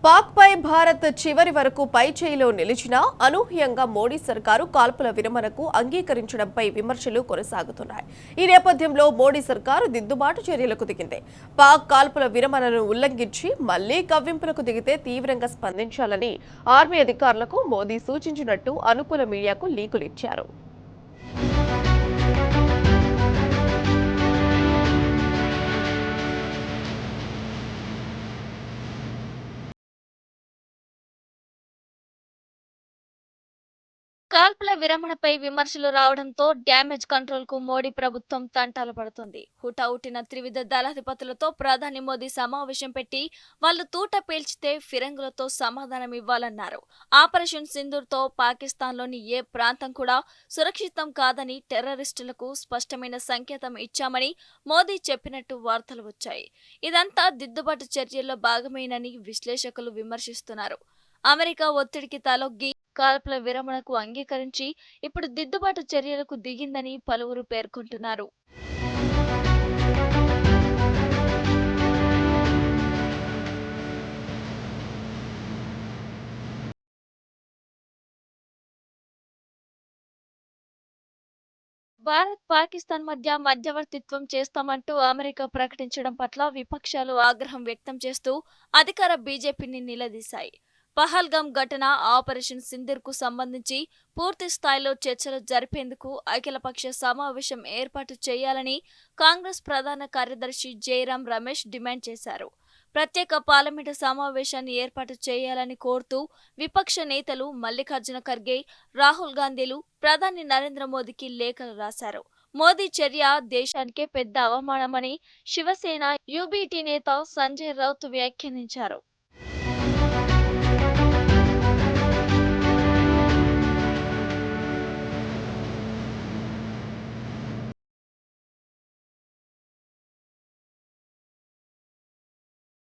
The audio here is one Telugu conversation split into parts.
పాక్ పై భారత్ చివరి వరకు పైచేయిలో నిలిచినా అనూహ్యంగా మోడీ సర్కారు కాల్పుల విరమణకు అంగీకరించడంపై విమర్శలు కొనసాగుతున్నాయి. ఈ నేపథ్యంలో మోడీ సర్కారు దిద్దుబాటు చర్యలకు దిగింది. పాక్ కాల్పుల విరమణను ఉల్లంఘించి మళ్లీ కవ్వింపులకు దిగితే తీవ్రంగా స్పందించాలని ఆర్మీ అధికారులకు మోదీ సూచించినట్టు అనుకూల మీడియాకు లీకులిచ్చారు. కాల్పుల విరమణపై విమర్శలు రావడంతో డ్యామేజ్ కంట్రోల్ కు మోడీ ప్రభుత్వం తంటాలు పడుతుంది. హుటాహుటిన త్రివిధ దళాధిపతులతో ప్రధాని మోదీ సమావేశం పెట్టి వాళ్లు తూట పేల్చితే ఫిరంగులతో సమాధానం ఇవ్వాలన్నారు. ఆపరేషన్ సింధూర్ తో పాకిస్తాన్లోని ఏ ప్రాంతం కూడా సురక్షితం కాదని టెర్రరిస్టులకు స్పష్టమైన సంకేతం ఇచ్చామని మోదీ చెప్పినట్టు వార్తలు వచ్చాయి. ఇదంతా దిద్దుబాటు చర్యల్లో భాగమేనని విశ్లేషకులు విమర్శిస్తున్నారు. అమెరికా ఒత్తిడికి తలొగ్గి కాల్పుల విరమణకు అంగీకరించి ఇప్పుడు దిద్దుబాటు చర్యలకు దిగిందని పలువురు పేర్కొంటున్నారు. భారత్ పాకిస్తాన్ మధ్య మధ్యవర్తిత్వం చేస్తామంటూ అమెరికా ప్రకటించడం పట్ల విపక్షాలు ఆగ్రహం వ్యక్తం చేస్తూ అధికార బీజేపీని నిలదీశాయి. పహల్గాం ఘటన, ఆపరేషన్ సింధూర్ కు సంబంధించి పూర్తి స్థాయిలో చర్చలు జరిపేందుకు అఖిలపక్ష సమావేశం ఏర్పాటు చేయాలని కాంగ్రెస్ ప్రధాన కార్యదర్శి జైరాం రమేష్ డిమాండ్ చేశారు. ప్రత్యేక పార్లమెంటు సమావేశాన్ని ఏర్పాటు చేయాలని కోరుతూ విపక్ష నేతలు మల్లికార్జున ఖర్గే, రాహుల్ గాంధీలు ప్రధాని నరేంద్ర మోదీకి లేఖలు రాశారు. మోదీ చర్య దేశానికే పెద్ద అవమానమని శివసేన యూబీటీ నేత సంజయ్ రౌత్ వ్యాఖ్యానించారు.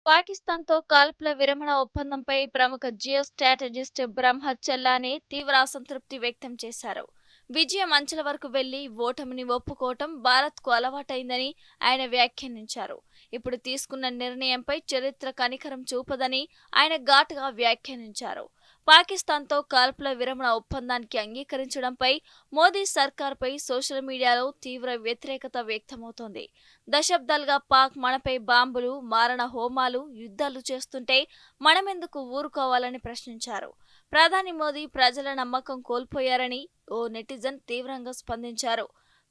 పాకిస్తాన్తో కాల్పుల విరమణ ఒప్పందంపై ప్రముఖ జియో స్ట్రాటజిస్ట్ బ్రహ్మత్ చెల్లానే తీవ్ర అసంతృప్తి వ్యక్తం చేశారు. విజయం అంచెల వరకు వెళ్లి ఓటమిని ఒప్పుకోవటం భారత్కు అలవాటైందని ఆయన వ్యాఖ్యానించారు. ఇప్పుడు తీసుకున్న నిర్ణయంపై చరిత్ర కనికరం చూపదని ఆయన ఘాటుగా వ్యాఖ్యానించారు. పాకిస్తాన్తో కాల్పుల విరమణ ఒప్పందానికి అంగీకరించడంపై మోదీ సర్కార్పై సోషల్ మీడియాలో తీవ్ర వ్యతిరేకత వ్యక్తమవుతోంది. దశాబ్దాలుగా పాక్ మనపై బాంబులు, మారణ హోమాలు, యుద్ధాలు చేస్తుంటే మనమెందుకు ఊరుకోవాలని ప్రశ్నించారు. ప్రధాని మోదీ ప్రజల నమ్మకం కోల్పోయారని ఓ నెటిజన్ తీవ్రంగా స్పందించారు.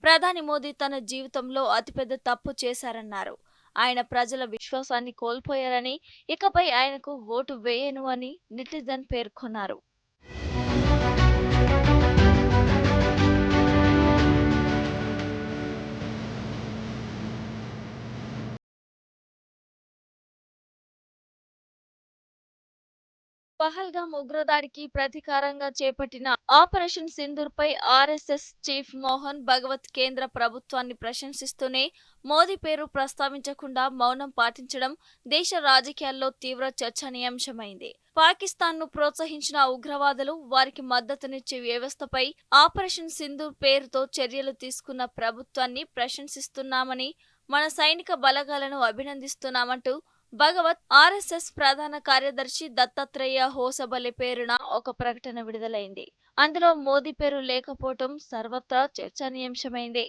ప్రధాని మోదీ తన జీవితంలో అతిపెద్ద తప్పు చేశారన్నారు. ఆయన ప్రజల విశ్వాసాన్ని కోల్పోయారని, ఇకపై ఆయనకు ఓటు వేయను అని నెటిజన్ పేర్కొన్నారు. పహల్గాం ఉగ్రదాడికి ప్రతీకారంగా చేపట్టిన ఆపరేషన్ సింధూర్ పై ఆర్ఎస్ఎస్ చీఫ్ మోహన్ భగవత్ కేంద్ర ప్రభుత్వాన్ని ప్రశంసిస్తూనే మోదీ పేరు ప్రస్తావించకుండా మౌనం పాటించడం దేశ రాజకీయాల్లో తీవ్ర చర్చనీయాంశమైంది. పాకిస్తాన్ ను ప్రోత్సహించిన ఉగ్రవాదులు, వారికి మద్దతునిచ్చే వ్యవస్థపై ఆపరేషన్ సింధూర్ పేరుతో చర్యలు తీసుకున్న ప్రభుత్వాన్ని ప్రశంసిస్తున్నామని, మన సైనిక బలగాలను అభినందిస్తున్నామంటూ భగవత్ ఆర్ఎస్ఎస్ ప్రధాన కార్యదర్శి దత్తాత్రేయ హోసబలే పేరున ఒక ప్రకటన విడుదలైంది. అందులో మోదీ పేరు లేకపోవటం సర్వత్రా చర్చనీయాంశమైంది.